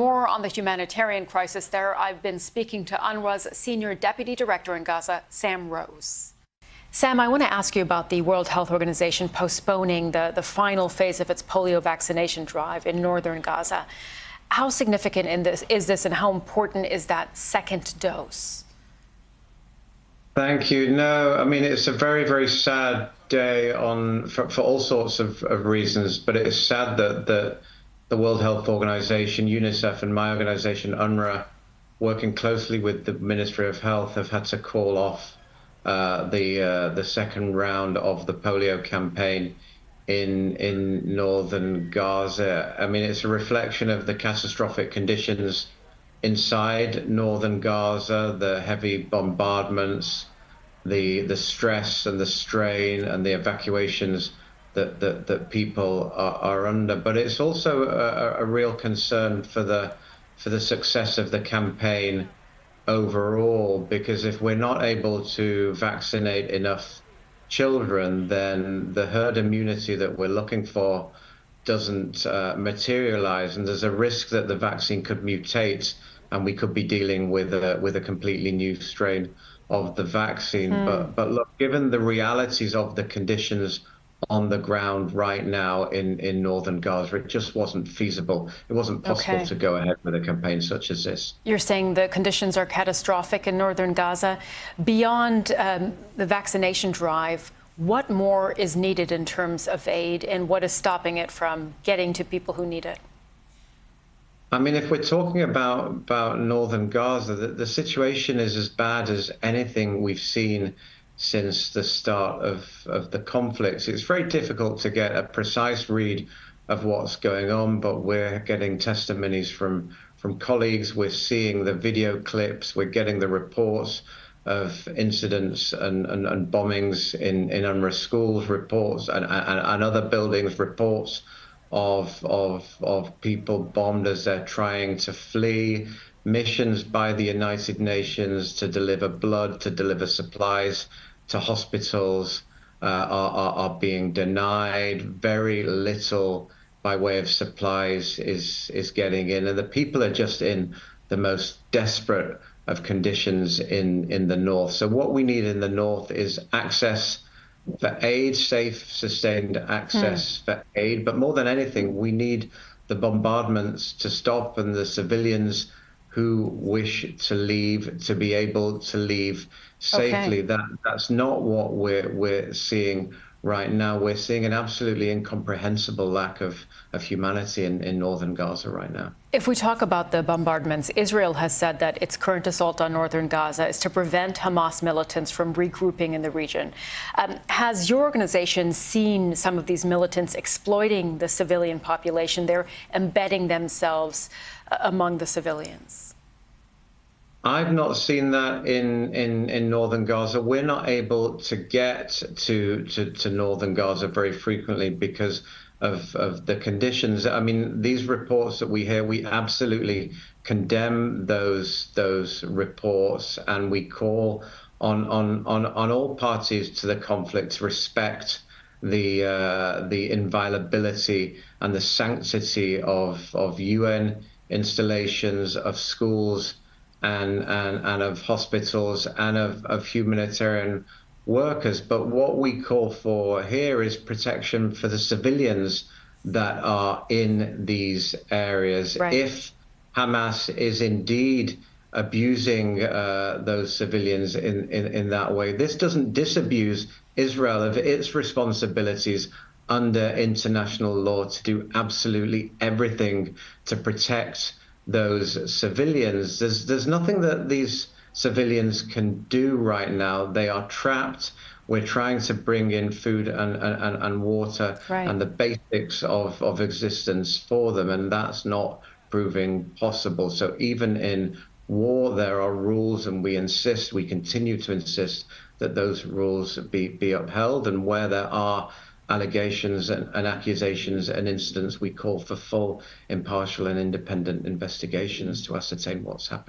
More on the humanitarian crisis there. I've been speaking to UNRWA's Senior Deputy Director in Gaza, Sam Rose. Sam, I want to ask you about the World Health Organization postponing the final phase of its polio vaccination drive in northern Gaza. How significant is this and how important is that second dose? Thank you. No, I mean, it's a very, very sad day for all sorts of reasons, but it is sad that the World Health Organization, UNICEF, and my organization, UNRWA, working closely with the Ministry of Health, have had to call off the second round of the polio campaign in northern Gaza. I mean, it's a reflection of the catastrophic conditions inside northern Gaza, the heavy bombardments, the stress and the strain and the evacuations that people are under. But it's also a real concern for the success of the campaign overall, because if we're not able to vaccinate enough children, then the herd immunity that we're looking for doesn't materialize, and there's a risk that the vaccine could mutate and we could be dealing with a completely new strain of the vaccine. But look, given the realities of the conditions on the ground right now in northern Gaza, it just wasn't feasible. It wasn't possible to go ahead with a campaign such as this. You're saying the conditions are catastrophic in northern Gaza. Beyond the vaccination drive, what more is needed in terms of aid, and what is stopping it from getting to people who need it? I mean, if we're talking about northern Gaza, the situation is as bad as anything we've seen since the start of the conflicts. It's very difficult to get a precise read of what's going on, but we're getting testimonies from colleagues. We're seeing the video clips. We're getting the reports of incidents and bombings in UNRWA schools, reports and other buildings, reports of people bombed as they're trying to flee. Missions by the United Nations to deliver blood, to deliver supplies to hospitals are being denied. Very little by way of supplies is getting in, and the people are just in the most desperate of conditions in the north. So what we need in the north is access for aid, safe, sustained access for aid. But more than anything, we need the bombardments to stop and the civilians who wish to leave to be able to leave safely. That's not what we're seeing right now. We're seeing an absolutely incomprehensible lack of humanity in northern Gaza right now. If we talk about the bombardments, Israel has said that its current assault on northern Gaza is to prevent Hamas militants from regrouping in the region. Has your organization seen some of these militants exploiting the civilian population? They're embedding themselves among the civilians. I've not seen that in northern Gaza. We're not able to get to northern Gaza very frequently because of the conditions. I mean, these reports that we hear, we absolutely condemn those reports, and we call on all parties to the conflict to respect the inviolability and the sanctity of UN installations, of schools, and of hospitals, and of humanitarian workers. But what we call for here is protection for the civilians that are in these areas. If Hamas is indeed abusing those civilians in that way, this doesn't disabuse Israel of its responsibilities under international law to do absolutely everything to protect those civilians. There's nothing that these civilians can do right now. They are trapped. We're trying to bring in food and water and the basics of existence for them, and that's not proving possible. So even in war, there are rules, and we continue to insist that those rules be upheld. And where there are allegations and accusations and incidents, we call for full, impartial and independent investigations to ascertain what's happening.